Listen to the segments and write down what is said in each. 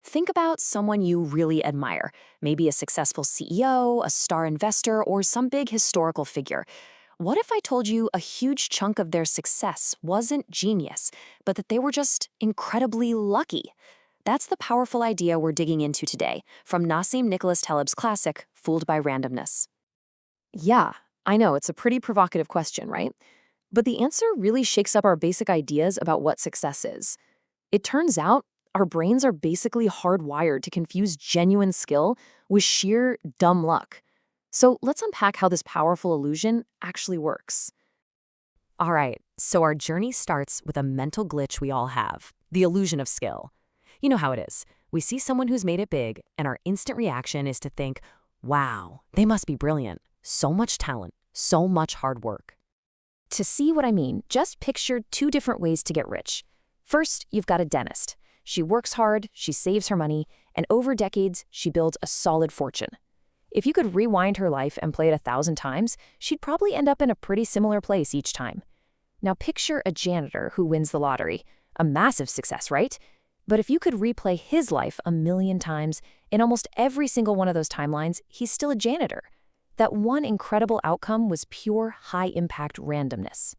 Think about someone you really admire, maybe a successful CEO, a star investor, or some big historical figure. What if I told you a huge chunk of their success wasn't genius, but that they were just incredibly lucky? That's the powerful idea we're digging into today, from Nassim Nicholas Taleb's classic, Fooled by Randomness. Yeah, I know, it's a pretty provocative question, right? But the answer really shakes up our basic ideas about what success is. It turns out our brains are basically hardwired to confuse genuine skill with sheer dumb luck. So let's unpack how this powerful illusion actually works. All right, so our journey starts with a mental glitch we all have, the illusion of skill. You know how it is. We see someone who's made it big, and our instant reaction is to think, wow, they must be brilliant. So much talent, so much hard work. To see what I mean, just picture two different ways to get rich. First, you've got a dentist. She works hard, she saves her money, and over decades, she builds a solid fortune. If you could rewind her life and play it 1,000 times, she'd probably end up in a pretty similar place each time. Now picture a janitor who wins the lottery. A massive success, right? But if you could replay his life 1,000,000 times, in almost every single one of those timelines, he's still a janitor. That one incredible outcome was pure high-impact randomness.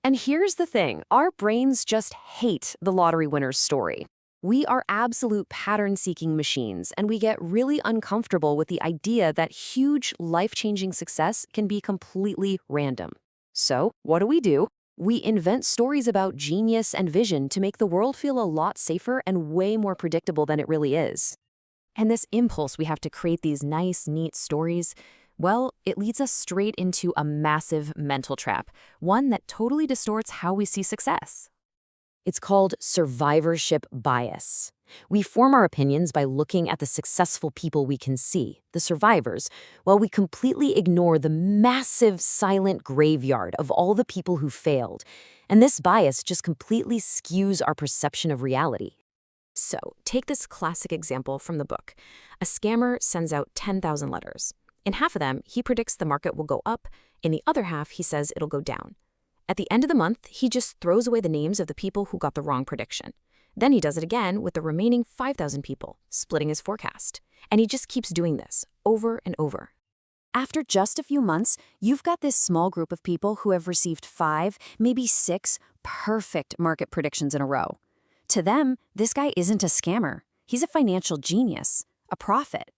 And here's the thing, our brains just hate the lottery winner's story. We are absolute pattern-seeking machines, and we get really uncomfortable with the idea that huge, life-changing success can be completely random. So, what do? We invent stories about genius and vision to make the world feel a lot safer and way more predictable than it really is. And this impulse we have to create these nice, neat stories, well, it leads us straight into a massive mental trap, one that totally distorts how we see success. It's called survivorship bias. We form our opinions by looking at the successful people we can see, the survivors, while we completely ignore the massive silent graveyard of all the people who failed. And this bias just completely skews our perception of reality. So, take this classic example from the book. A scammer sends out 10,000 letters. In half of them, he predicts the market will go up. In the other half, he says it'll go down. At the end of the month, he just throws away the names of the people who got the wrong prediction. Then he does it again with the remaining 5,000 people, splitting his forecast. And he just keeps doing this over and over. After just a few months, you've got this small group of people who have received 5, maybe 6 perfect market predictions in a row. To them, this guy isn't a scammer. He's a financial genius, a prophet.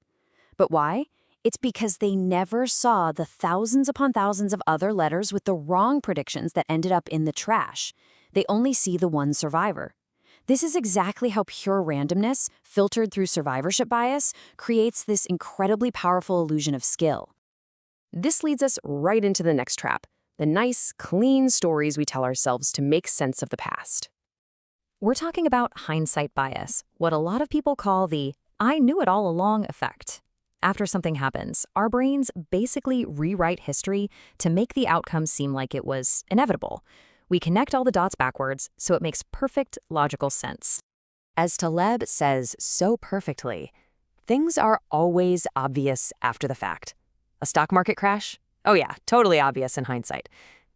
But why? It's because they never saw the thousands upon thousands of other letters with the wrong predictions that ended up in the trash. They only see the one survivor. This is exactly how pure randomness, filtered through survivorship bias, creates this incredibly powerful illusion of skill. This leads us right into the next trap, the nice, clean stories we tell ourselves to make sense of the past. We're talking about hindsight bias, what a lot of people call the "I knew it all along" effect. After something happens, our brains basically rewrite history to make the outcome seem like it was inevitable. We connect all the dots backwards, so it makes perfect logical sense. As Taleb says so perfectly, things are always obvious after the fact. A stock market crash? Oh yeah, totally obvious in hindsight.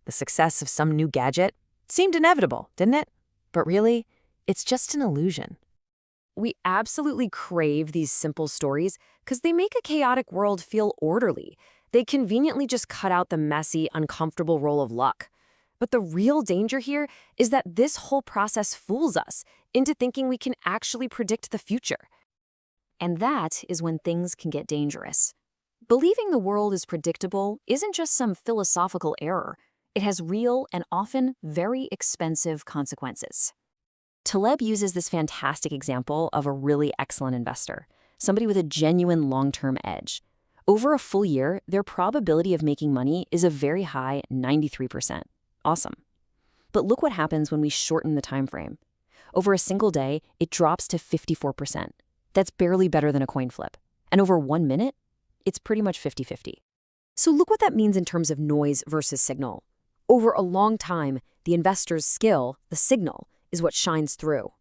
The success of some new gadget seemed inevitable, didn't it? But really, it's just an illusion. We absolutely crave these simple stories because they make a chaotic world feel orderly. They conveniently just cut out the messy, uncomfortable role of luck. But the real danger here is that this whole process fools us into thinking we can actually predict the future. And that is when things can get dangerous. Believing the world is predictable isn't just some philosophical error. It has real and often very expensive consequences. Taleb uses this fantastic example of a really excellent investor, somebody with a genuine long-term edge. Over a full year, their probability of making money is a very high 93%. Awesome. But look what happens when we shorten the time frame. Over a single day, it drops to 54%. That's barely better than a coin flip. And over 1 minute, it's pretty much 50-50. So look what that means in terms of noise versus signal. Over a long time, the investor's skill, the signal, is what shines through.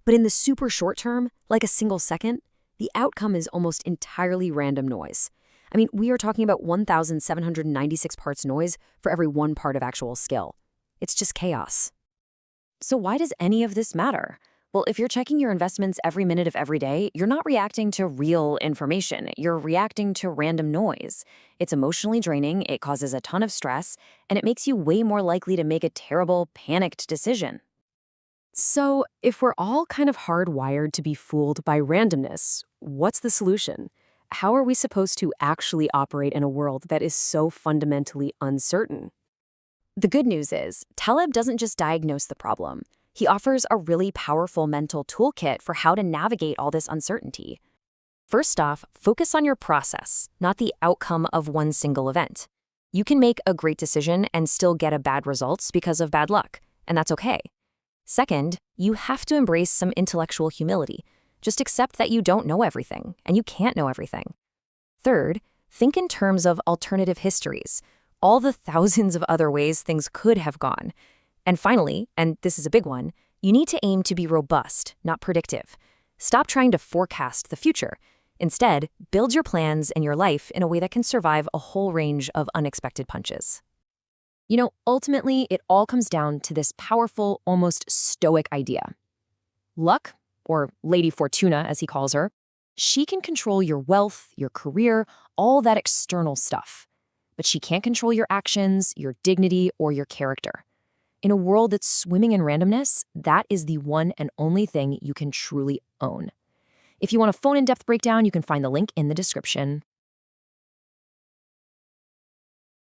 But in the super short term, like a single second, the outcome is almost entirely random noise. I mean, we are talking about 1,796 parts noise for every 1 part of actual skill. It's just chaos. So why does any of this matter? Well, if you're checking your investments every minute of every day, you're not reacting to real information. You're reacting to random noise. It's emotionally draining, it causes a ton of stress, and it makes you way more likely to make a terrible, panicked decision. So, if we're all kind of hardwired to be fooled by randomness, what's the solution? How are we supposed to actually operate in a world that is so fundamentally uncertain? The good news is, Taleb doesn't just diagnose the problem. He offers a really powerful mental toolkit for how to navigate all this uncertainty. First off, focus on your process, not the outcome of one single event. You can make a great decision and still get a bad results because of bad luck, and that's okay. Second, you have to embrace some intellectual humility. Just accept that you don't know everything, and you can't know everything. Third, think in terms of alternative histories, all the thousands of other ways things could have gone. And finally, and this is a big one, you need to aim to be robust, not predictive. Stop trying to forecast the future. Instead, build your plans and your life in a way that can survive a whole range of unexpected punches. Ultimately, it all comes down to this powerful, almost stoic idea. Luck, or Lady Fortuna as he calls her, she can control your wealth, your career, all that external stuff. But she can't control your actions, your dignity, or your character. In a world that's swimming in randomness, that is the one and only thing you can truly own. If you want a phone in-depth breakdown, you can find the link in the description.